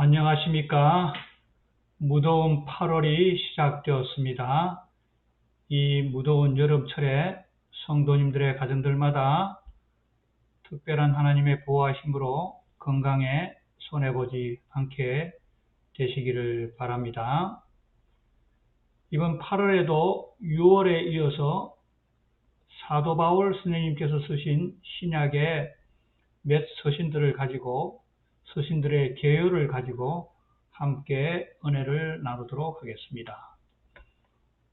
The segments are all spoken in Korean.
안녕하십니까. 무더운 8월이 시작되었습니다. 이 무더운 여름철에 성도님들의 가정들마다 특별한 하나님의 보호하심으로 건강에 손해보지 않게 되시기를 바랍니다. 이번 8월에도 6월에 이어서 사도 바울 선생님께서 쓰신 신약의 몇 서신들을 가지고 서신들의 개요를 가지고 함께 은혜를 나누도록 하겠습니다.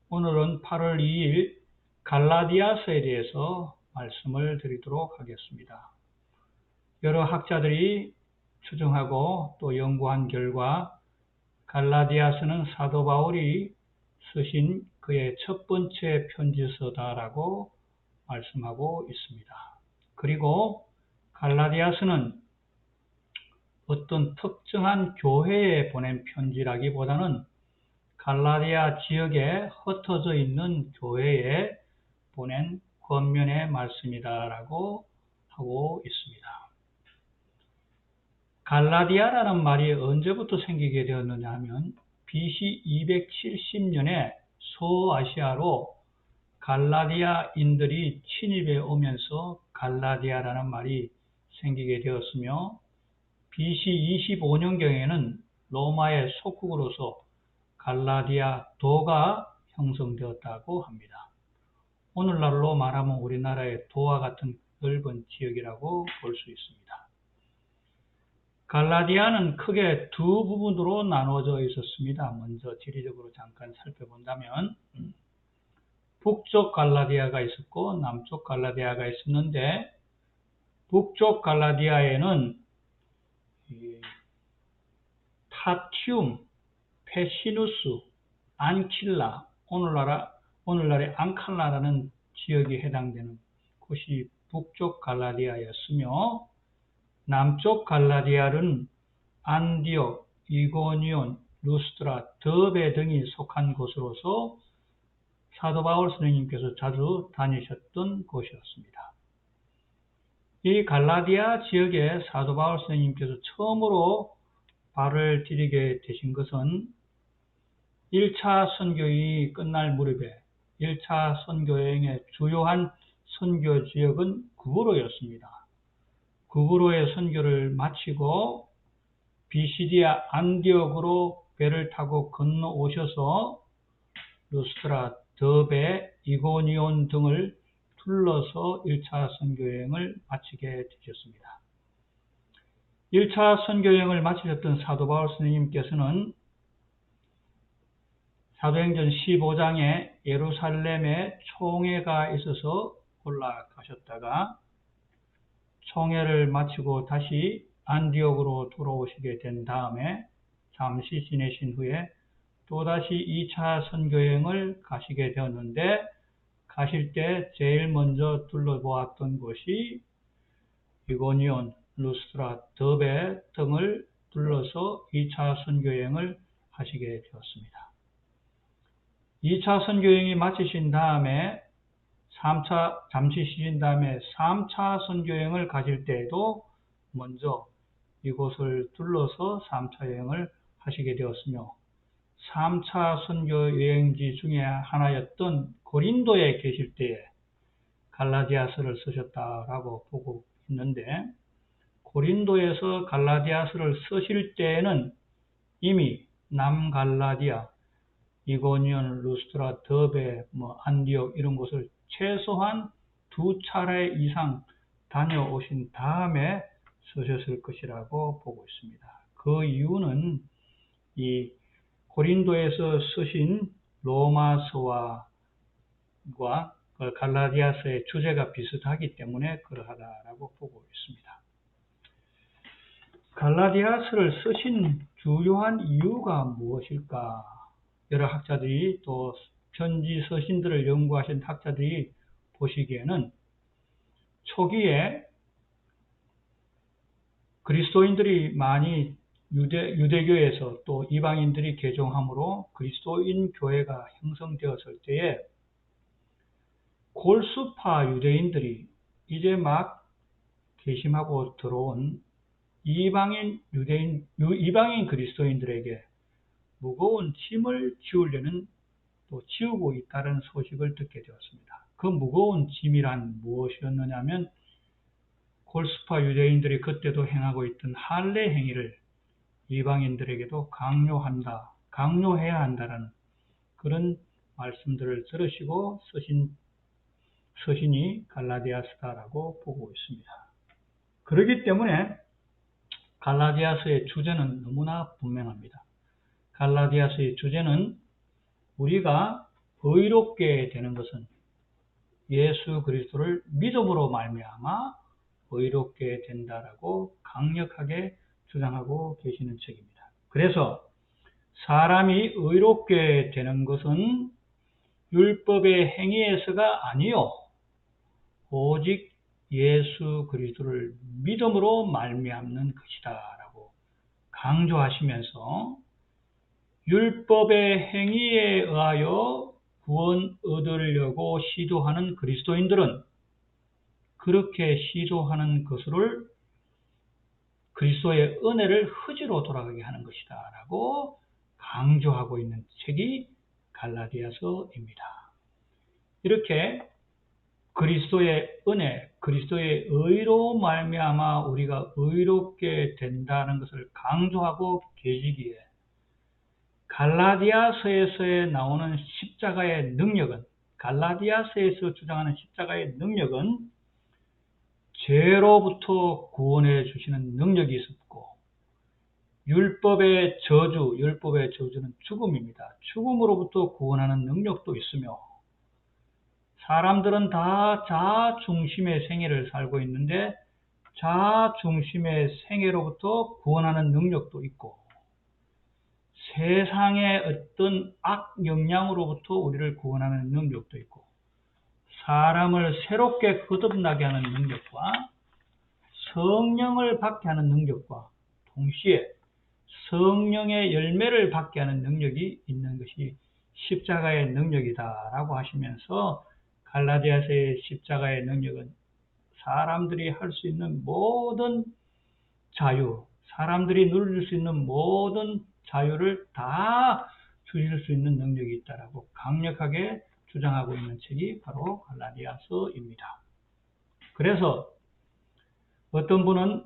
오늘은 8월 2일 갈라디아서에 대해서 말씀을 드리도록 하겠습니다. 여러 학자들이 추정하고 또 연구한 결과 갈라디아서는 사도 바울이 쓰신 그의 첫 번째 편지서다라고 말씀하고 있습니다. 그리고 갈라디아서는 어떤 특정한 교회에 보낸 편지라기보다는 갈라디아 지역에 흩어져 있는 교회에 보낸 권면의 말씀이다라고 하고 있습니다. 갈라디아라는 말이 언제부터 생기게 되었느냐 하면 BC 270년에 소아시아로 갈라디아인들이 침입해 오면서 갈라디아라는 말이 생기게 되었으며 BC 25년경에는 로마의 속국으로서 갈라디아 도가 형성되었다고 합니다. 오늘날로 말하면 우리나라의 도와 같은 넓은 지역이라고 볼 수 있습니다. 갈라디아는 크게 두 부분으로 나누어져 있었습니다. 먼저 지리적으로 잠깐 살펴본다면 북쪽 갈라디아가 있었고 남쪽 갈라디아가 있었는데 북쪽 갈라디아에는 타티움, 페시누스, 안킬라, 오늘날의 앙칼라라는 지역이 해당되는 곳이 북쪽 갈라디아였으며 남쪽 갈라디아는 안디옥, 이고니온, 루스트라, 더베 등이 속한 곳으로서 사도 바울 선생님께서 자주 다니셨던 곳이었습니다. 이 갈라디아 지역에 사도 바울 선생님께서 처음으로 발을 디디게 되신 것은 1차 선교행이 끝날 무렵에 1차 선교행의 주요한 선교 지역은 구브로였습니다. 구브로의 선교를 마치고 비시디아 안디옥으로 배를 타고 건너오셔서 루스트라, 더베, 이고니온 등을 둘러서 1차 선교여행을 마치게 되셨습니다. 1차 선교여행을 마치셨던 사도 바울 선생님께서는 사도행전 15장에 예루살렘에 총회가 있어서 올라가셨다가 총회를 마치고 다시 안디옥으로 돌아오시게 된 다음에 잠시 지내신 후에 또다시 2차 선교여행을 가시게 되었는데 가실 때 제일 먼저 둘러보았던 곳이 이고니온, 루스트라, 더베 등을 둘러서 2차 선교여행을 하시게 되었습니다. 2차 선교여행이 마치신 다음에 잠시 쉬신 다음에 3차 선교여행을 가실 때에도 먼저 이곳을 둘러서 3차 여행을 하시게 되었으며 3차 선교여행지 중에 하나였던 고린도에 계실 때에 갈라디아서를 쓰셨다라고 보고 있는데 고린도에서 갈라디아서를 쓰실 때에는 이미 남갈라디아, 이고니온, 루스트라, 더베, 안디옥 이런 곳을 최소한 2차례 이상 다녀오신 다음에 쓰셨을 것이라고 보고 있습니다. 그 이유는 이 고린도에서 쓰신 로마서와 갈라디아서의 주제가 비슷하기 때문에 그러하다라고 보고 있습니다. 갈라디아서를 쓰신 주요한 이유가 무엇일까? 여러 학자들이 또 편지 서신들을 연구하신 학자들이 보시기에는 초기에 그리스도인들이 많이 유대교에서 또 이방인들이 개종함으로 그리스도인 교회가 형성되었을 때에 골수파 유대인들이 이제 막 개심하고 들어온 이방인 그리스도인들에게 무거운 짐을 지우려는 또 지우고 있다는 소식을 듣게 되었습니다. 그 무거운 짐이란 무엇이었느냐면 골수파 유대인들이 그때도 행하고 있던 할례 행위를 이방인들에게도 강요해야 한다는 그런 말씀들을 들으시고 쓰신 서신이 갈라디아서다라고 보고 있습니다. 그렇기 때문에 갈라디아서의 주제는 너무나 분명합니다. 갈라디아서의 주제는 우리가 의롭게 되는 것은 예수 그리스도를 믿음으로 말미암아 의롭게 된다라고 강력하게 주장하고 계시는 책입니다. 그래서 사람이 의롭게 되는 것은 율법의 행위에서가 아니요 오직 예수 그리스도를 믿음으로 말미암는 것이다라고 강조하시면서 율법의 행위에 의하여 구원 얻으려고 시도하는 그리스도인들은 그렇게 시도하는 것을 그리스도의 은혜를 흑지로 돌아가게 하는 것이다 라고 강조하고 있는 책이 갈라디아서입니다. 이렇게 그리스도의 은혜, 그리스도의 의로 말미암아 우리가 의롭게 된다는 것을 강조하고 계시기에 갈라디아서에서 나오는 십자가의 능력은, 갈라디아서에서 주장하는 십자가의 능력은 죄로부터 구원해 주시는 능력이 있었고 율법의 저주는 죽음입니다. 죽음으로부터 구원하는 능력도 있으며 사람들은 다 자아중심의 생애를 살고 있는데 자아중심의 생애로부터 구원하는 능력도 있고 세상의 어떤 악 영향으로부터 우리를 구원하는 능력도 있고 사람을 새롭게 거듭나게 하는 능력과 성령을 받게 하는 능력과 동시에 성령의 열매를 받게 하는 능력이 있는 것이 십자가의 능력이다라고 하시면서 갈라디아서의 십자가의 능력은 사람들이 할 수 있는 모든 자유, 사람들이 누릴 수 있는 모든 자유를 다 주실 수 있는 능력이 있다라고 강력하게 주장하고 있는 책이 바로 갈라디아서입니다. 그래서 어떤 분은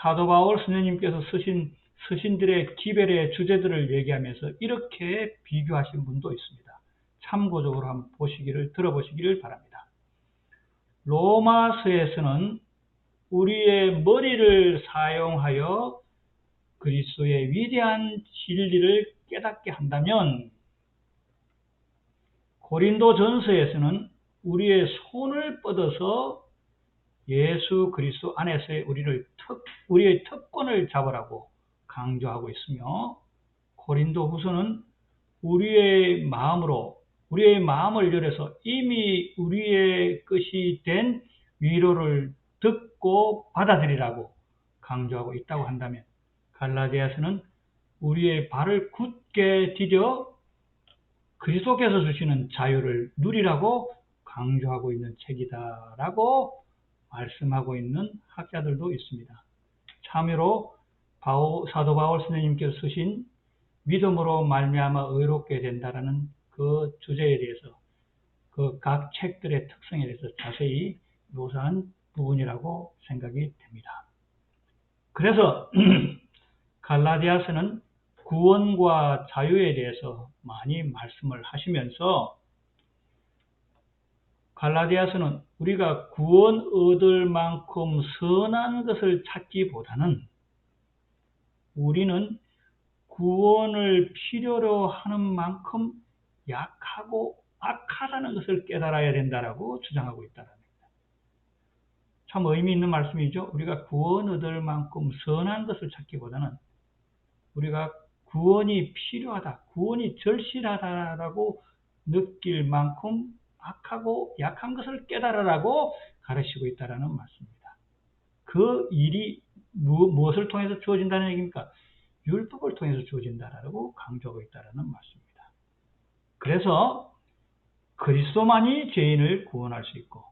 사도 바울 선생님께서 쓰신 서신들의 기별의 주제들을 얘기하면서 이렇게 비교하신 분도 있습니다. 참고적으로 한번 들어보시기를 바랍니다. 로마서에서는 우리의 머리를 사용하여 그리스도의 위대한 진리를 깨닫게 한다면 고린도전서에서는 우리의 손을 뻗어서 예수 그리스도 안에서의 우리의 특권을 잡으라고 강조하고 있으며 고린도후서는 우리의 마음을 열어서 이미 우리의 것이 된 위로를 듣고 받아들이라고 강조하고 있다고 한다면 갈라디아서는 우리의 발을 굳게 디뎌 그리스도께서 주시는 자유를 누리라고 강조하고 있는 책이다라고 말씀하고 있는 학자들도 있습니다. 참여로 사도 바울 선생님께서 쓰신 믿음으로 말미암아 의롭게 된다라는 그 주제에 대해서 그 각 책들의 특성에 대해서 자세히 묘사한 부분이라고 생각이 됩니다. 그래서 갈라디아서는 구원과 자유에 대해서 많이 말씀을 하시면서 갈라디아서는 우리가 구원 얻을 만큼 선한 것을 찾기보다는 우리는 구원을 필요로 하는 만큼 약하고 악하다는 것을 깨달아야 된다라고 주장하고 있다는 겁니다. 참 의미 있는 말씀이죠. 우리가 구원 얻을 만큼 선한 것을 찾기보다는 우리가 구원이 필요하다, 구원이 절실하다라고 느낄 만큼 악하고 약한 것을 깨달으라고 가르치고 있다는 말씀입니다. 그 일이 무엇을 통해서 주어진다는 얘기입니까? 율법을 통해서 주어진다라고 강조하고 있다는 말씀입니다. 그래서 그리스도만이 죄인을 구원할 수 있고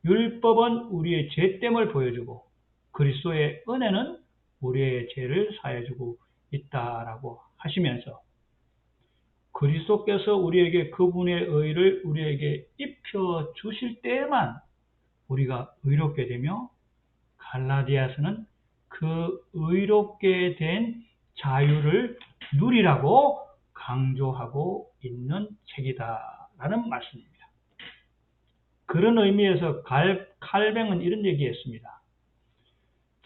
율법은 우리의 죄됨을 보여주고 그리스도의 은혜는 우리의 죄를 사해주고 있다라고 하시면서 그리스도께서 우리에게 그분의 의를 우리에게 입혀 주실 때에만 우리가 의롭게 되며 갈라디아서는 그 의롭게 된 자유를 누리라고 강조하고 있는 책이다라는 말씀입니다. 그런 의미에서 칼뱅은 이런 얘기했습니다.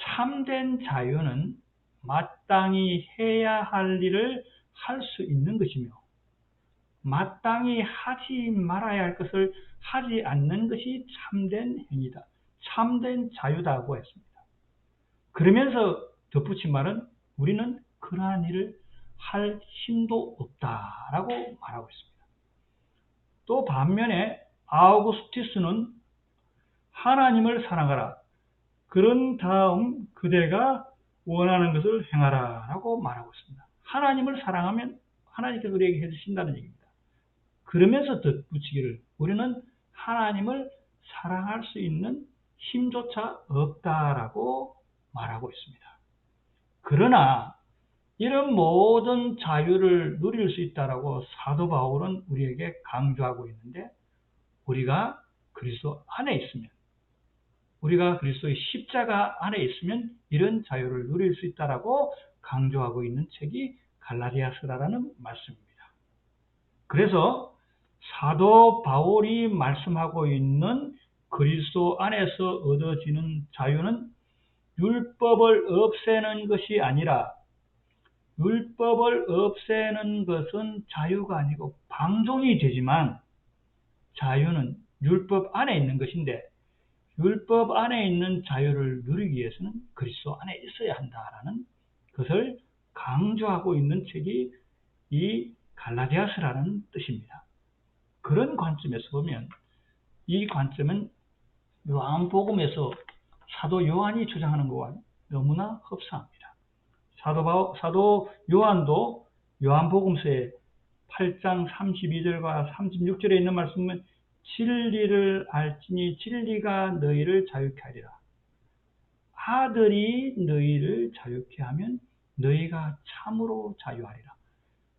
참된 자유는 마땅히 해야 할 일을 할 수 있는 것이며 마땅히 하지 말아야 할 것을 하지 않는 것이 참된 행위다. 참된 자유다고 했습니다. 그러면서 덧붙인 말은 우리는 그러한 일을 할 힘도 없다라고 말하고 있습니다. 또 반면에 아우구스티스는 하나님을 사랑하라. 그런 다음 그대가 원하는 것을 행하라 라고 말하고 있습니다. 하나님을 사랑하면 하나님께서 우리에게 해주신다는 얘기입니다. 그러면서 덧붙이기를 우리는 하나님을 사랑할 수 있는 힘조차 없다라고 말하고 있습니다. 그러나 이런 모든 자유를 누릴 수 있다라고 사도 바울은 우리에게 강조하고 있는데 우리가 그리스도 안에 있으면 우리가 그리스도의 십자가 안에 있으면 이런 자유를 누릴 수 있다라고 강조하고 있는 책이 갈라디아서라는 말씀입니다. 그래서 사도 바울이 말씀하고 있는 그리스도 안에서 얻어지는 자유는 율법을 없애는 것이 아니라 율법을 없애는 것은 자유가 아니고 방종이 되지만 자유는 율법 안에 있는 것인데 율법 안에 있는 자유를 누리기 위해서는 그리스도 안에 있어야 한다라는 것을 강조하고 있는 책이 이 갈라디아서라는 뜻입니다. 그런 관점에서 보면 이 관점은 요한복음에서 사도 요한이 주장하는 것과 너무나 흡사합니다. 사도 요한도 요한복음서의 8장 32절과 36절에 있는 말씀은 진리를 알지니 진리가 너희를 자유케 하리라. 아들이 너희를 자유케 하면 너희가 참으로 자유하리라.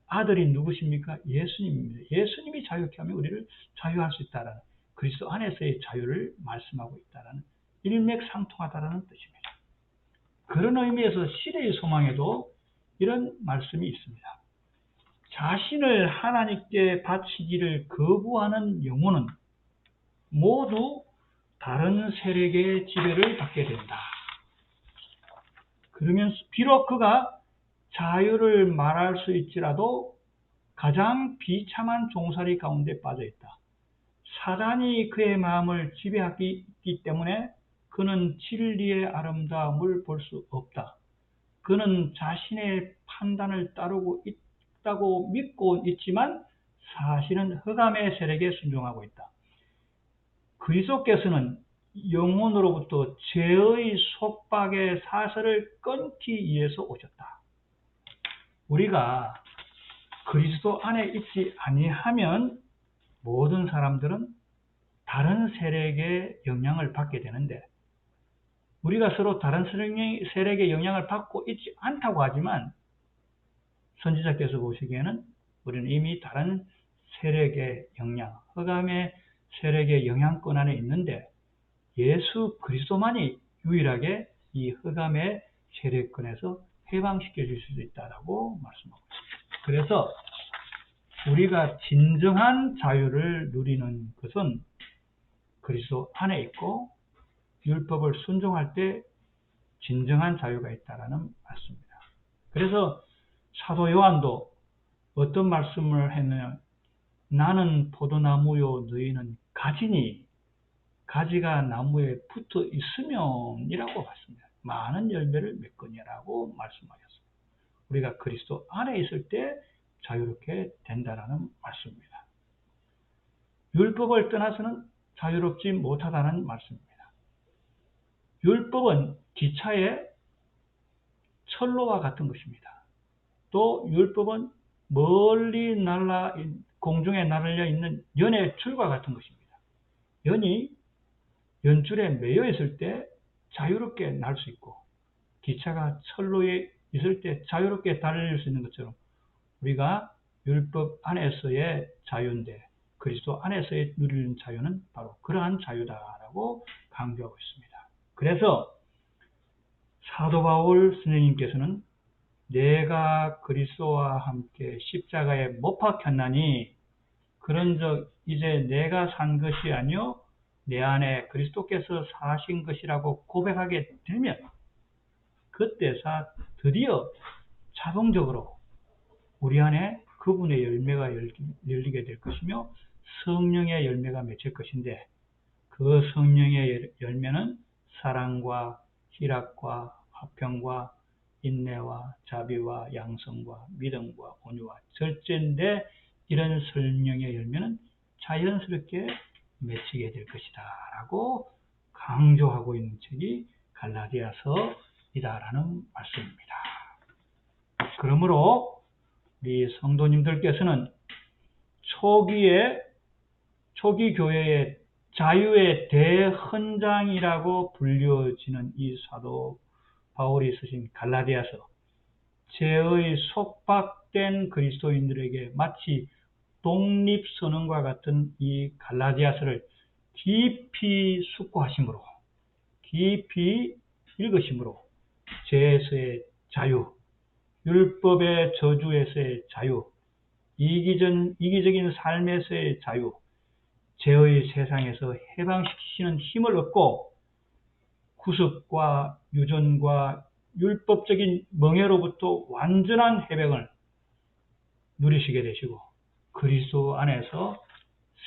아들이 누구십니까? 예수님입니다. 예수님이 자유케 하면 우리를 자유할 수 있다라는 그리스도 안에서의 자유를 말씀하고 있다라는 일맥상통하다라는 뜻입니다. 그런 의미에서 시대의 소망에도 이런 말씀이 있습니다. 자신을 하나님께 바치기를 거부하는 영혼은 모두 다른 세력의 지배를 받게 된다. 그러면 비록 그가 자유를 말할 수 있지라도 가장 비참한 종살이 가운데 빠져 있다. 사단이 그의 마음을 지배하기 때문에 그는 진리의 아름다움을 볼 수 없다. 그는 자신의 판단을 따르고 있다고 믿고 있지만 사실은 흑암의 세력에 순종하고 있다. 그리스도께서는 영혼으로부터 죄의 속박의 사슬을 끊기 위해서 오셨다. 우리가 그리스도 안에 있지 아니하면 모든 사람들은 다른 세력의 영향을 받게 되는데 우리가 서로 다른 세력의 영향을 받고 있지 않다고 하지만 선지자께서 보시기에는 우리는 이미 다른 세력의 영향, 흑암의 세력의 영향권 안에 있는데 예수 그리스도만이 유일하게 이 흑암의 세력권에서 해방시켜 줄 수 있다라고 말씀하고 있습니다. 그래서 우리가 진정한 자유를 누리는 것은 그리스도 안에 있고 율법을 순종할 때 진정한 자유가 있다라는 말씀입니다. 그래서 사도 요한도 어떤 말씀을 했느냐? 나는 포도나무요 너희는 가지니 가지가 나무에 붙어 있으면이라고 했습니다. 많은 열매를 맺거니라고 말씀하셨습니다. 우리가 그리스도 안에 있을 때 자유롭게 된다라는 말씀입니다. 율법을 떠나서는 자유롭지 못하다는 말씀입니다. 율법은 기차의 철로와 같은 것입니다. 또 율법은 멀리 공중에 날려 있는 연의 줄과 같은 것입니다. 연이 연줄에 매여 있을 때 자유롭게 날 수 있고 기차가 철로에 있을 때 자유롭게 달릴 수 있는 것처럼 우리가 율법 안에서의 자유인데 그리스도 안에서의 누리는 자유는 바로 그러한 자유다라고 강조하고 있습니다. 그래서 사도 바울 선생님께서는 내가 그리스도와 함께 십자가에 못 박혔나니 그런즉 이제 내가 산 것이 아니요 내 안에 그리스도께서 사신 것이라고 고백하게 되면 그때서 드디어 자동적으로 우리 안에 그분의 열매가 열리게 될 것이며 성령의 열매가 맺힐 것인데 그 성령의 열매는 사랑과 희락과 화평과 인내와 자비와 양성과 믿음과 온유와 절제인데 이런 성령의 열매는 자연스럽게 맺히게 될 것이다 라고 강조하고 있는 책이 갈라디아서이다라는 말씀입니다. 그러므로 우리 성도님들께서는 초기 교회의 자유의 대헌장이라고 불려지는 이 사도 바울이 쓰신 갈라디아서, 죄의 속박된 그리스도인들에게 마치 독립선언과 같은 이 갈라디아서를 깊이 숙고하심으로, 깊이 읽으심으로 죄에서의 자유, 율법의 저주에서의 자유, 이기적인 삶에서의 자유, 죄의 세상에서 해방시키시는 힘을 얻고 구습과 유전과 율법적인 멍해로부터 완전한 해방을 누리시게 되시고 그리스도 안에서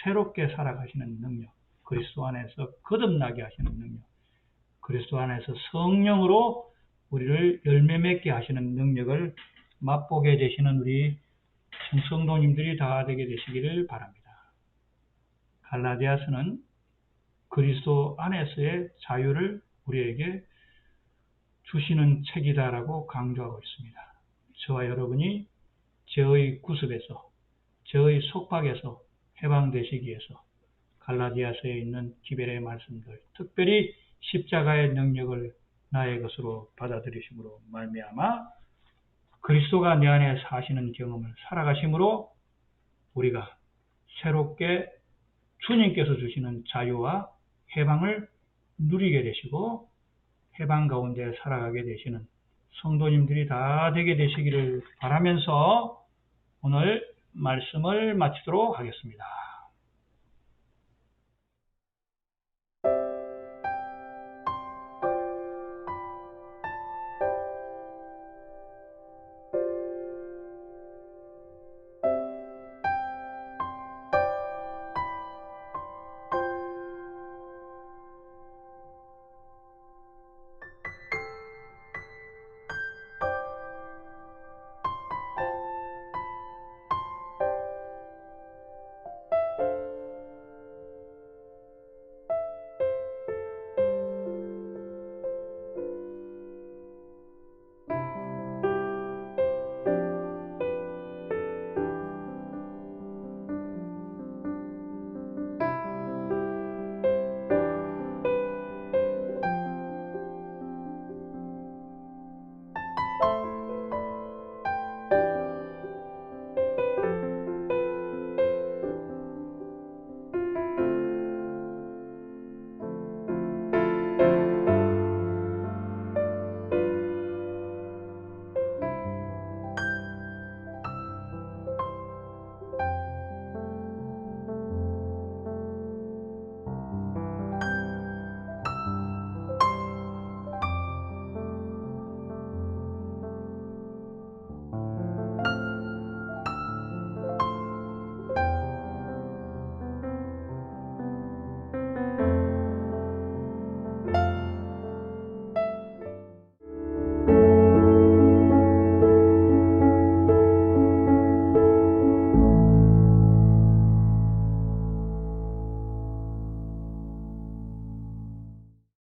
새롭게 살아가시는 능력, 그리스도 안에서 거듭나게 하시는 능력, 그리스도 안에서 성령으로 우리를 열매 맺게 하시는 능력을 맛보게 되시는 우리 성도님들이 다 되게 되시기를 바랍니다. 갈라디아서는 그리스도 안에서의 자유를 우리에게 주시는 책이다라고 강조하고 있습니다. 저와 여러분이 죄의 구습에서, 죄의 속박에서 해방되시기 위해서 갈라디아서에 있는 기별의 말씀들, 특별히 십자가의 능력을 나의 것으로 받아들이심으로 말미암아 그리스도가 내 안에 사시는 경험을 살아가심으로 우리가 새롭게 주님께서 주시는 자유와 해방을 누리게 되시고 해방 가운데 살아가게 되시는 성도님들이 다 되게 되시기를 바라면서 오늘 말씀을 마치도록 하겠습니다.